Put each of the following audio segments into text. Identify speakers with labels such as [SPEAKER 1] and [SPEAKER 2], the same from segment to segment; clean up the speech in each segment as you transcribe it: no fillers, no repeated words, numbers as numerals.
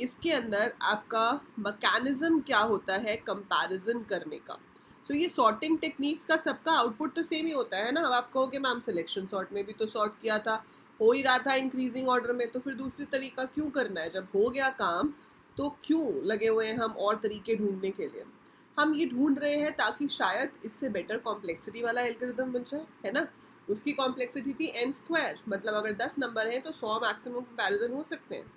[SPEAKER 1] इसके अंदर आपका मैकेनिज्म क्या होता है कंपैरिजन करने का। सो ये सॉर्टिंग टेक्निक्स का सबका आउटपुट तो सेम ही होता है ना। अब आप कहोगे मैम सिलेक्शन सॉर्ट में भी तो सॉर्ट किया था, हो ही रहा था इंक्रीजिंग ऑर्डर में, तो फिर दूसरी तरीका क्यों करना है? जब हो गया काम तो क्यों लगे हुए हैं हम और तरीके ढूंढने के लिए? हम ये ढूंढ रहे हैं ताकि शायद इससे बेटर कॉम्प्लेक्सिटी वाला एल्गोरिथम मिल जाए, है ना। उसकी कॉम्प्लेक्सिटी थी n स्क्वायर, मतलब अगर 10 नंबर हैं तो 100 मैक्सिमम कंपैरिजन हो सकते हैं।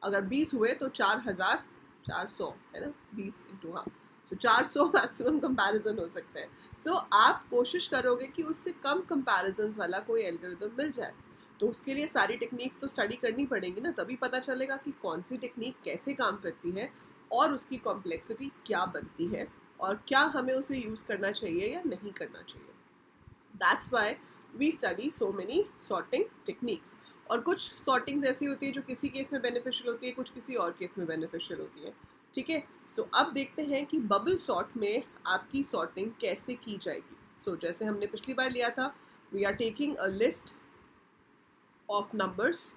[SPEAKER 1] अगर 20 हुए तो 4400, है ना, 20 इंटू, हाँ, सो 400 मैक्सिमम कंपैरिजन हो सकते हैं। सो आप कोशिश करोगे कि उससे कम कंपैरिजन वाला कोई एल्गोरिथम मिल जाए, तो उसके लिए सारी टेक्निक्स तो स्टडी करनी पड़ेंगी ना, तभी पता चलेगा कि कौन सी टेक्निक कैसे काम करती है और उसकी कॉम्प्लेक्सिटी क्या बनती है और क्या हमें उसे यूज़ करना चाहिए या नहीं करना चाहिए। That's why we study so many sorting techniques. और कुछ सॉर्टिंग्स ऐसी होती है जो किसी केस में बेनिफिशियल होती है, कुछ किसी और केस में बेनिफिशियल होती है, ठीक है। सो अब देखते हैं कि बबल सॉर्ट में आपकी सॉर्टिंग कैसे की जाएगी। सो जैसे हमने पिछली बार लिया था, we are taking a list of numbers.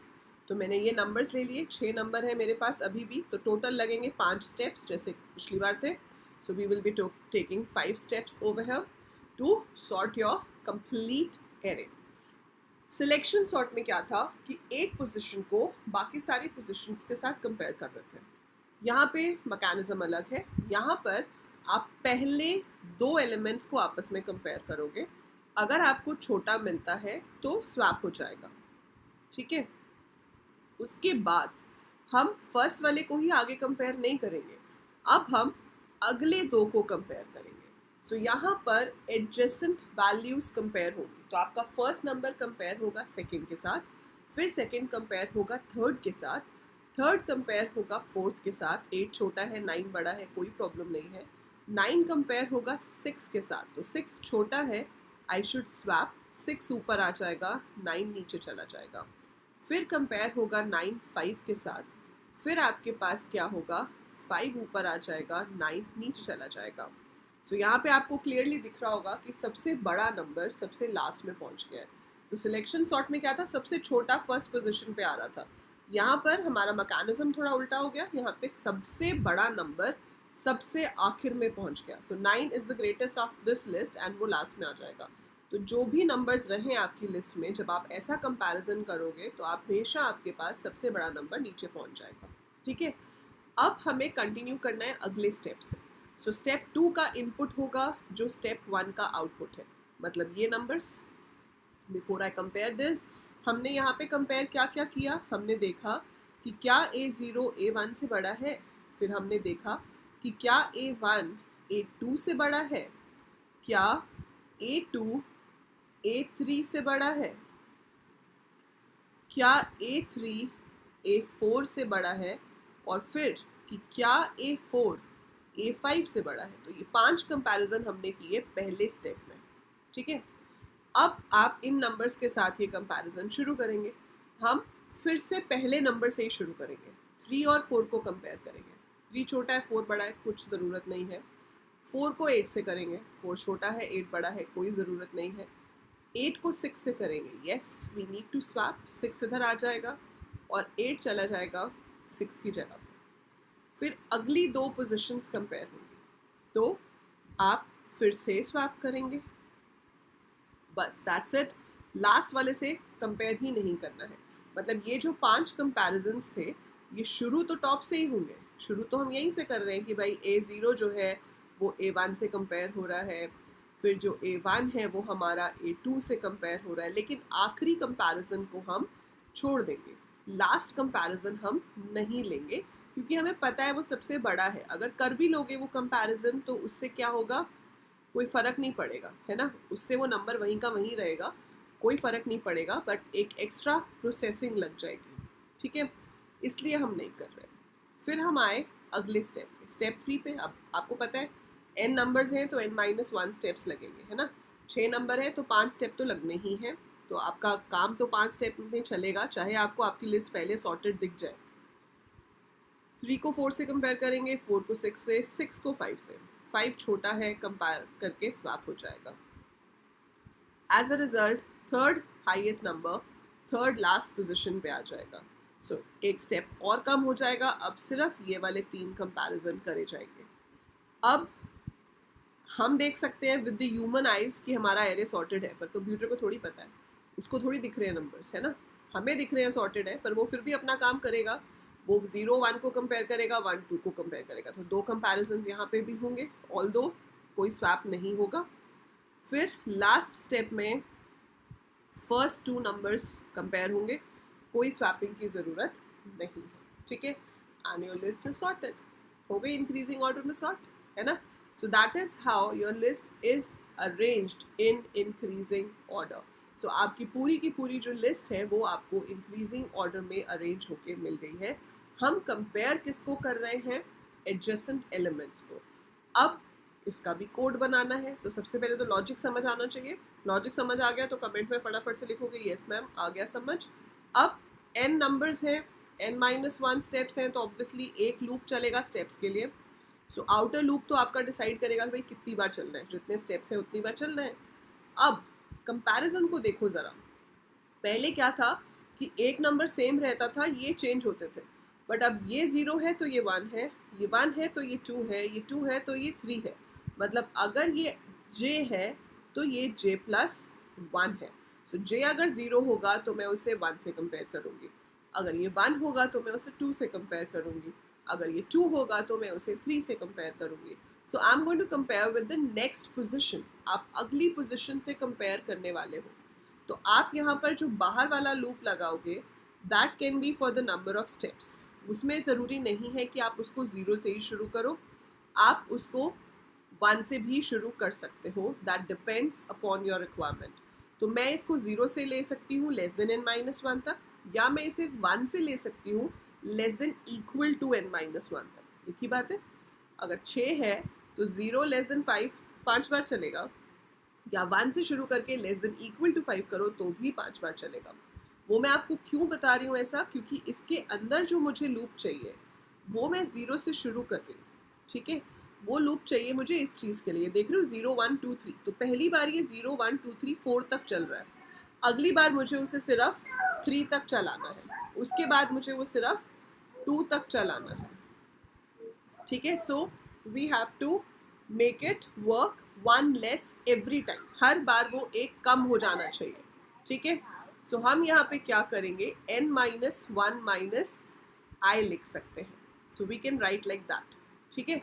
[SPEAKER 1] तो मैंने ये नंबर्स ले लिए, 6 नंबर है मेरे पास अभी भी, तो टोटल लगेंगे 5 स्टेप्स जैसे पिछली बार थे। So we will be taking 5 steps over here to sort your complete array. Selection sort में क्या था कि एक पोजीशन को बाकी सारी पोजीशंस के साथ कंपेयर कर रहे थे। यहाँ पे मैकेनिज्म अलग है। यहाँ पर आप पहले 2 एलिमेंट्स को आपस में कंपेयर करोगे, अगर आपको छोटा मिलता है तो स्वैप हो जाएगा, ठीक है। उसके बाद हम फर्स्ट वाले को ही आगे कंपेयर नहीं करेंगे, अब हम अगले 2 को कंपेयर करेंगे। सो यहाँ पर एडजेसेंट वैल्यूज कंपेयर होंगी। तो आपका फर्स्ट नंबर कंपेयर होगा सेकंड के साथ, फिर सेकंड कंपेयर होगा थर्ड के साथ, थर्ड कंपेयर होगा फोर्थ के साथ। 8 छोटा है, 9 बड़ा है, कोई प्रॉब्लम नहीं है। 9 कंपेयर होगा 6 के साथ, तो 6 छोटा है, आई शुड स्वैप, 6 ऊपर आ जाएगा, 9 नीचे चला जाएगा। फिर कंपेयर होगा 9 5 के साथ, फिर आपके पास क्या होगा, 5 ऊपर आ जाएगा, 9 नीचे चला जाएगा। सो यहाँ पे आपको क्लियरली दिख रहा होगा कि सबसे बड़ा नंबर सबसे लास्ट में पहुँच गया है। तो सिलेक्शन सॉर्ट में क्या था, सबसे छोटा फर्स्ट पोजीशन पे आ रहा था। यहाँ पर हमारा मैकेनिज्म थोड़ा उल्टा हो गया, यहाँ पे सबसे बड़ा नंबर सबसे आखिर में पहुँच गया। सो 9 is the greatest of this list and वो लास्ट में आ जाएगा। तो जो भी नंबर्स रहे आपकी लिस्ट में, जब आप ऐसा कंपैरिजन करोगे तो आप हमेशा आपके पास सबसे बड़ा नंबर नीचे पहुंच जाएगा, ठीक है। अब हमें कंटिन्यू करना है अगले स्टेप से। सो स्टेप 2 का इनपुट होगा जो स्टेप 1 का आउटपुट है, मतलब ये numbers. Before I compare this, हमने यहाँ पे कंपेयर क्या क्या किया, हमने देखा कि क्या A0 A1 से बड़ा है, फिर हमने देखा कि क्या A1 A2 से बड़ा है, क्या A2 A3 से बड़ा है, क्या A3 A4 से बड़ा है, और फिर कि क्या A4 A5 से बड़ा है। तो ये 5 कंपैरिजन हमने किए पहले स्टेप में, ठीक है। अब आप इन नंबर्स के साथ ये कंपैरिजन शुरू करेंगे। हम फिर से पहले नंबर से ही शुरू करेंगे, 3 और 4 को कंपेयर करेंगे। 3 छोटा है, 4 बड़ा है, कुछ ज़रूरत नहीं है। 4 को 8 से करेंगे, 4 छोटा है, 8 बड़ा है, कोई ज़रूरत नहीं है। 8 को 6 से करेंगे, yes we need to swap, 6 इधर आ जाएगा और 8 चला जाएगा 6 की जगह। फिर अगली 2 पोजीशंस कंपेयर होंगी, तो आप फिर से स्वैप करेंगे, बस दैट्स इट। लास्ट वाले से कंपेयर ही नहीं करना है। मतलब ये जो 5 कंपैरिजन्स थे, ये शुरू तो टॉप से ही होंगे, शुरू तो हम यहीं से कर रहे हैं कि भाई A0 जो है वो A1 से कंपेयर हो रहा है, फिर जो A1 है वो हमारा A2 से कंपेयर हो रहा है, लेकिन आखिरी कंपैरिजन को हम छोड़ देंगे, लास्ट कंपैरिजन हम नहीं लेंगे, क्योंकि हमें पता है वो सबसे बड़ा है। अगर कर भी लोगे वो कंपैरिजन तो उससे क्या होगा, कोई फ़र्क नहीं पड़ेगा, है ना, उससे वो नंबर वहीं का वहीं रहेगा, कोई फ़र्क नहीं पड़ेगा, बट एक एक्स्ट्रा प्रोसेसिंग लग जाएगी, ठीक है, इसलिए हम नहीं कर रहे। फिर हम आए अगले स्टेप पे, स्टेप 3 पे। अब आपको पता है n नंबर्स हैं तो n-1 स्टेप्स लगेंगे, है ना। 6 नंबर है तो 5 स्टेप तो लगने ही हैं, तो आपका काम तो 5 स्टेप में चलेगा, चाहे आपको आपकी लिस्ट पहले सॉर्टेड दिख जाए। 3 को 4 से कंपेयर करेंगे, 4 को 6 से, 6 को 5 से। 5 छोटा है, कंपेयर करके स्वैप हो जाएगा। As a result third highest number third last position पे आ जाएगा। सो एक स्टेप और कम हो जाएगा, अब सिर्फ ये वाले 3 कंपैरिजन करे जाएंगे। अब हम देख सकते हैं विद द ह्यूमन आइज कि हमारा एरे सॉर्टेड है, पर कंप्यूटर को थोड़ी पता है, उसको थोड़ी दिख रहे हैं नंबर्स, है ना। हमें दिख रहे हैं सॉर्टेड है, पर वो फिर भी अपना काम करेगा, वो 0 1 को कंपेयर करेगा, 1 2 को कंपेयर करेगा। तो 2 कंपैरिजन यहाँ पे भी होंगे, ऑल्दो कोई स्वैप नहीं होगा। फिर लास्ट स्टेप में फर्स्ट 2 नंबर्स कंपेयर होंगे, कोई स्वैपिंग की ज़रूरत नहीं है, ठीक है। And your list is sorted, हो गई इंक्रीजिंग ऑर्डर में सॉर्ट, है ना। So that is how your list is arranged in increasing order. So आपकी की पूरी जो लिस्ट है वो आपको इंक्रीजिंग ऑर्डर में अरेंज होके मिल गई है। हम कंपेयर किसको कर रहे हैं? एडजेसेंट एलिमेंट्स को। अब इसका भी कोड बनाना है। सो सबसे पहले तो लॉजिक समझ आना चाहिए। लॉजिक समझ आ गया तो कमेंट में फटाफट से लिखोगे यस मैम आ गया समझ। अब n नंबर्स हैं, n-1 स्टेप्स हैं, तो ऑब्वियसली एक लूप चलेगा स्टेप्स के लिए। सो आउटर लूप तो आपका डिसाइड करेगा कि भाई कितनी बार चलना है, जितने स्टेप्स हैं उतनी बार चलना है। अब कंपैरिजन को देखो ज़रा, पहले क्या था कि एक नंबर सेम रहता था, ये चेंज होते थे, बट अब ये 0 है तो ये 1 है, ये 1 है तो ये 2 है, ये 2 है तो ये 3 है। मतलब अगर ये j है तो ये j+1 है। सो j अगर 0 होगा तो मैं उसे 1 से कंपेयर करूँगी, अगर ये 1 होगा तो मैं उसे 2 से कंपेयर करूँगी, अगर ये 2 होगा तो मैं उसे 3 से कंपेयर करूँगी। So I am going to compare with the next position. आप अगली पोजिशन से कंपेयर करने वाले हो, तो आप यहाँ पर जो बाहर वाला लूप लगाओगे that can be for the number of steps. उसमें ज़रूरी नहीं है कि आप उसको 0 से ही शुरू करो, आप उसको 1 से भी शुरू कर सकते हो, that depends upon your requirement. तो मैं इसको 0 से ले सकती हूँ n-1 तक, या मैं इसे 1 से ले सकती हूँ n=n-1 तक। एक ही बात है। अगर 6 है तो 0 <5 5 बार चलेगा, या 1 से शुरू करके <5 करो तो भी 5 बार चलेगा। वो मैं आपको क्यों बता रही हूँ ऐसा, क्योंकि इसके अंदर जो मुझे लूप चाहिए वो मैं 0 से शुरू कर रही हूँ, ठीक है। वो लूप चाहिए मुझे इस चीज़ के लिए, देख रहे हो 0 1 2 3, तो पहली बार ये 0 1 2 3 4 तक चल रहा है, अगली बार मुझे उसे सिर्फ 3 तक चलाना है, उसके बाद मुझे वो सिर्फ 2 तक चलाना है, ठीक है। So we have to make it work 1 less every time, हर बार वो एक कम हो जाना चाहिए, ठीक है। सो हम यहाँ पे क्या करेंगे, n-1 - I लिख सकते हैं। So we can write like that, ठीक है।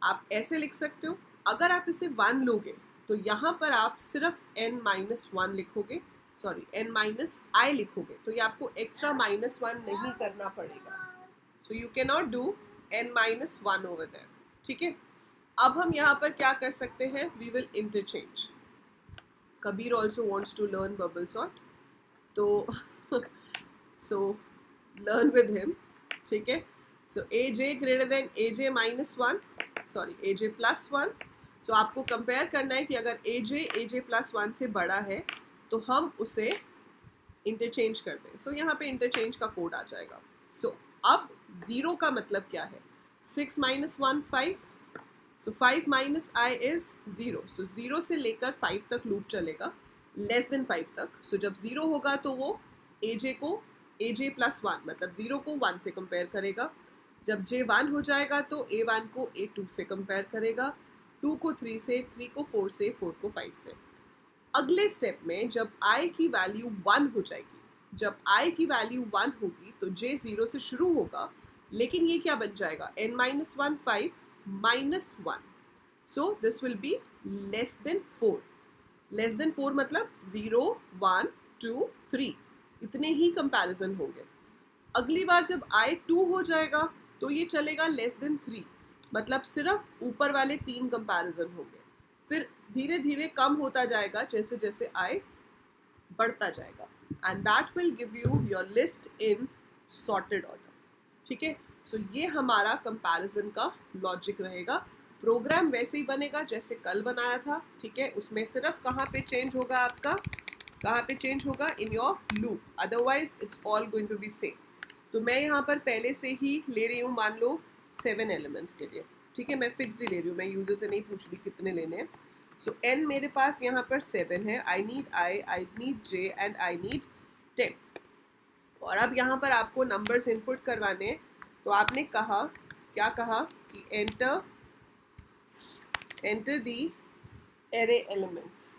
[SPEAKER 1] आप ऐसे लिख सकते हो। अगर आप इसे 1 लोगे तो यहाँ पर आप सिर्फ n-1 लिखोगे, सॉरी n-I लिखोगे, तो ये आपको एक्स्ट्रा -1 नहीं करना पड़ेगा। So you can not do n-1 over there, ठीक है। अब हम यहाँ पर क्या कर सकते हैं, we will interchange. Kabir also wants to learn bubble sort, तो सो लर्न विद हिम, ठीक है। So AJ greater than AJ-1, sorry AJ+1। So आपको कंपेयर करना है कि अगर AJ+1 से बड़ा है तो हम उसे इंटरचेंज कर दें। सो यहाँ पे इंटरचेंज का कोड आ जाएगा। सो अब 0 का मतलब क्या है, 6 - 1 5, सो 5 - I इज 0। सो 0 से लेकर 5 तक लूप चलेगा, <5 तक। सो जब 0 होगा तो वो AJ को AJ+1 मतलब 0 को 1 से कंपेयर करेगा, जब J 1 हो जाएगा तो A1 को A2 से कंपेयर करेगा, 2 को 3 से, 3 को 4 से, 4 को 5 से। अगले स्टेप में जब I की वैल्यू 1 हो जाएगी, जब I की वैल्यू 1 होगी तो J 0 से शुरू होगा, लेकिन ये क्या बन जाएगा, n-1 5 -1। So this will be less than 4। Less than 4 मतलब 0 1 2 3 इतने ही कंपैरिजन होंगे। अगली बार जब I 2 हो जाएगा तो ये चलेगा लेस देन 3, मतलब सिर्फ ऊपर वाले 3 कंपैरिजन होंगे। फिर धीरे धीरे कम होता जाएगा जैसे जैसे I बढ़ता जाएगा, and that will give you your list in sorted order, ठीक है। सो ये हमारा कंपैरिजन का लॉजिक रहेगा। प्रोग्राम वैसे ही बनेगा जैसे कल बनाया था, ठीक है। उसमें सिर्फ कहाँ पे चेंज होगा, आपका कहाँ पे चेंज होगा, in your loop, otherwise it's all going to be same. तो मैं यहाँ पर पहले से ही ले रही हूँ, मान लो 7 एलिमेंट्स के लिए, ठीक है। मैं फिक्स्ड ही ले रही हूँ, मैं यूजर से नहीं पूछ रही कितने लेने हैं। सो n मेरे पास यहाँ पर 7 है, I need J and I need 10। और अब यहाँ पर आपको नंबर्स इनपुट करवाने हैं, तो आपने कहा, क्या कहा कि enter the array elements,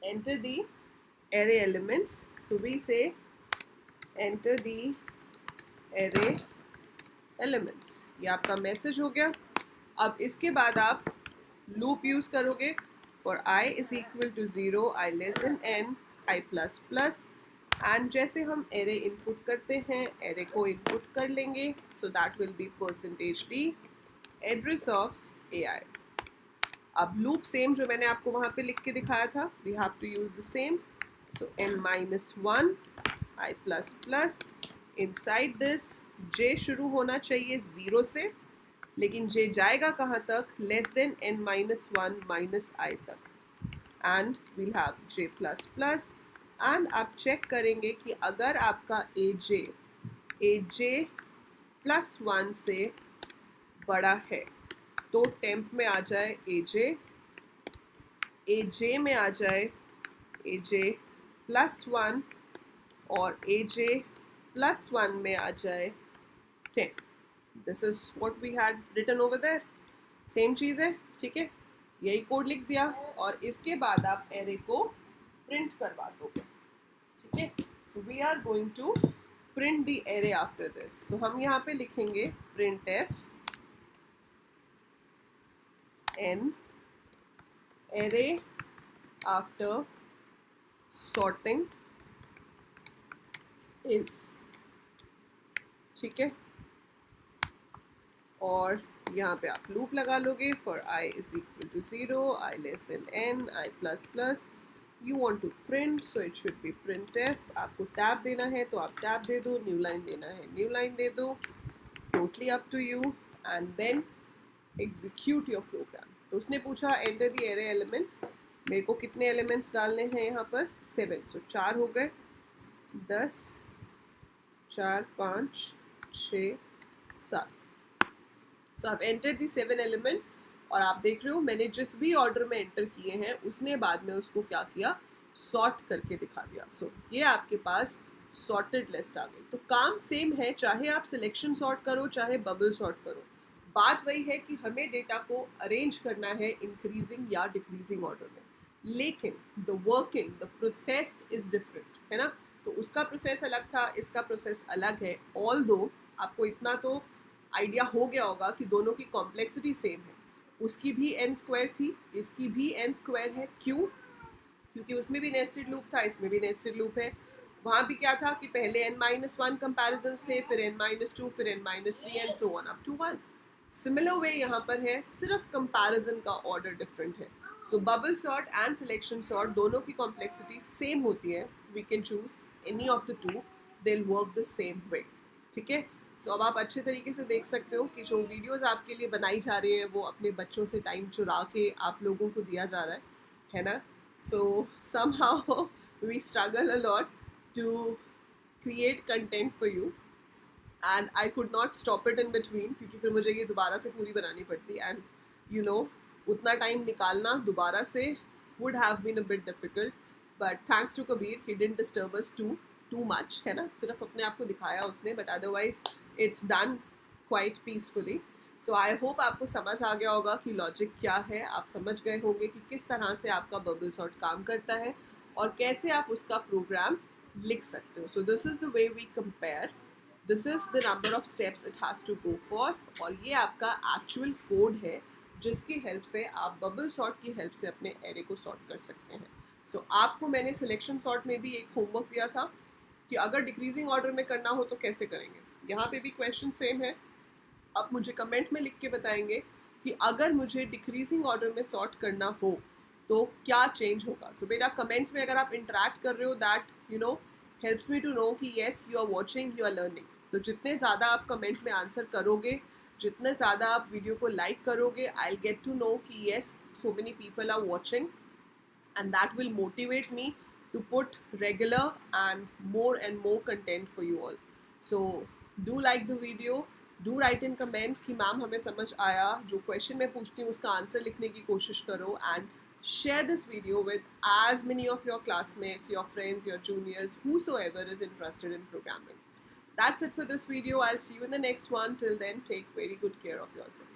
[SPEAKER 1] enter the array elements. So we say enter the array elements. ये आपका मैसेज हो गया. अब इसके बाद आप लूप यूज करोगे for I is equal to 0, I less than n, I plus plus, and जैसे हम एरे इनपुट करते हैं एरे को इनपुट कर लेंगे. So that will be %d address of AI. अब लूप सेम जो मैंने आपको वहाँ पे लिख के दिखाया था, we have to use the same. So n-1 I plus plus, inside this j शुरू होना चाहिए 0 से, लेकिन j जाएगा कहाँ तक, less than n-1 minus I तक, and we'll have j plus plus. And आप चेक करेंगे कि अगर आपका aj प्लस 1 से बड़ा है तो टेम्प में आ जाए aj में आ जाए aj प्लस 1, और aj प्लस 1 में आ जाए 10. This is what we had written over there. Same चीज़ है, ठीक है, यही कोड लिख दिया. और इसके बाद आप एरे को प्रिंट करवा दोगे, ठीक है. So we are going to print the array after this. So हम यहाँ पे लिखेंगे printf n array after sorting is, ठीक है. और यहाँ पे आप लूप लगा लोगे for I is equal to 0, I less than n, I plus plus. You want to print, so it should be printf. आपको टैब देना है तो आप टैब दे दो, न्यू लाइन देना है न्यू लाइन दे दो, totally up to you. And then execute your program. तो उसने पूछा enter the array elements. मेरे को कितने एलिमेंट्स डालने हैं यहाँ पर, 7. सो 4 हो गए, 10, 4, 5, 6, 7. सो आप एंटर दी 7 एलिमेंट्स. और आप देख रहे हो मैंने जिस भी ऑर्डर में एंटर किए हैं उसने बाद में उसको क्या किया, सॉर्ट करके दिखा दिया. सो ये आपके पास सॉर्टेड लिस्ट आ गई. तो काम सेम है, चाहे आप सिलेक्शन सॉर्ट करो चाहे बबल सॉर्ट करो. बात वही है कि हमें डेटा को अरेंज करना है इंक्रीजिंग या डिक्रीजिंग ऑर्डर में, लेकिन the working, the process is different, है ना. तो उसका प्रोसेस अलग था, इसका प्रोसेस अलग है. ऑल्दो आपको इतना तो आइडिया हो गया होगा कि दोनों की कॉम्प्लेक्सिटी सेम है. उसकी भी n² थी, इसकी भी n² है. क्यों? क्योंकि उसमें भी नेस्टेड लूप था, इसमें भी नेस्टेड लूप है. वहाँ भी क्या था कि पहले n-1 कंपैरिजन्स थे, फिर n-2, फिर n-3 and so on up to 1. Similar way यहाँ पर है, सिर्फ कंपैरिजन का ऑर्डर डिफरेंट है. So bubble sort and selection sort दोनों की कॉम्प्लेक्सिटी सेम होती है. We can choose any of the two, they will work the same way, ठीक है. सो अब आप अच्छे तरीके से देख सकते हो कि जो वीडियोस आपके लिए बनाई जा रही है वो अपने बच्चों से टाइम चुरा के आप लोगों को दिया जा रहा है ना. सो somehow we struggle a lot to create content for you and I could not stop it in between, क्योंकि फिर मुझे ये दोबारा से पूरी बनानी पड़ती. एंड यू नो उतना टाइम निकालना दोबारा से would have been a bit difficult, but thanks to Kabir, he didn't disturb us too much, है ना. सिर्फ अपने आप को दिखाया उसने, but otherwise it's done quite peacefully. So I hope आपको समझ आ गया होगा कि लॉजिक क्या है. आप समझ गए होंगे कि किस तरह से आपका बबल सॉर्ट काम करता है और कैसे आप उसका प्रोग्राम लिख सकते हो. So this is the way we compare, this is the number of steps it has to go for. और ये आपका एक्चुअल कोड है जिसकी हेल्प से आप बबल सॉर्ट की हेल्प से अपने एरे को सॉर्ट कर सकते हैं. सो आपको मैंने सिलेक्शन सॉर्ट में भी एक होमवर्क दिया था कि अगर डिक्रीजिंग ऑर्डर में करना हो तो कैसे करेंगे. यहाँ पे भी क्वेश्चन सेम है. आप मुझे कमेंट में लिख के बताएंगे कि अगर मुझे डिक्रीजिंग ऑर्डर में सॉर्ट करना हो तो क्या चेंज होगा. सो बेटा कमेंट्स में अगर आप इंटरेक्ट कर रहे हो, that you know helps me to know कि yes you are watching, you are learning. तो जितने ज़्यादा आप कमेंट में आंसर करोगे, जितने ज़्यादा आप वीडियो को लाइक करोगे, I will get to know कि yes so many people are watching, and that will motivate me to put regular and more content for you all. So do like the video, do write in comments कि ma'am हमें समझ आया. जो question मैं पूछती हूँ उसका answer लिखने की कोशिश करो, and share this video with as many of your classmates, your friends, your juniors, whosoever is interested in programming. That's it for this video. I'll see you in the next one. Till then, take very good care of yourself.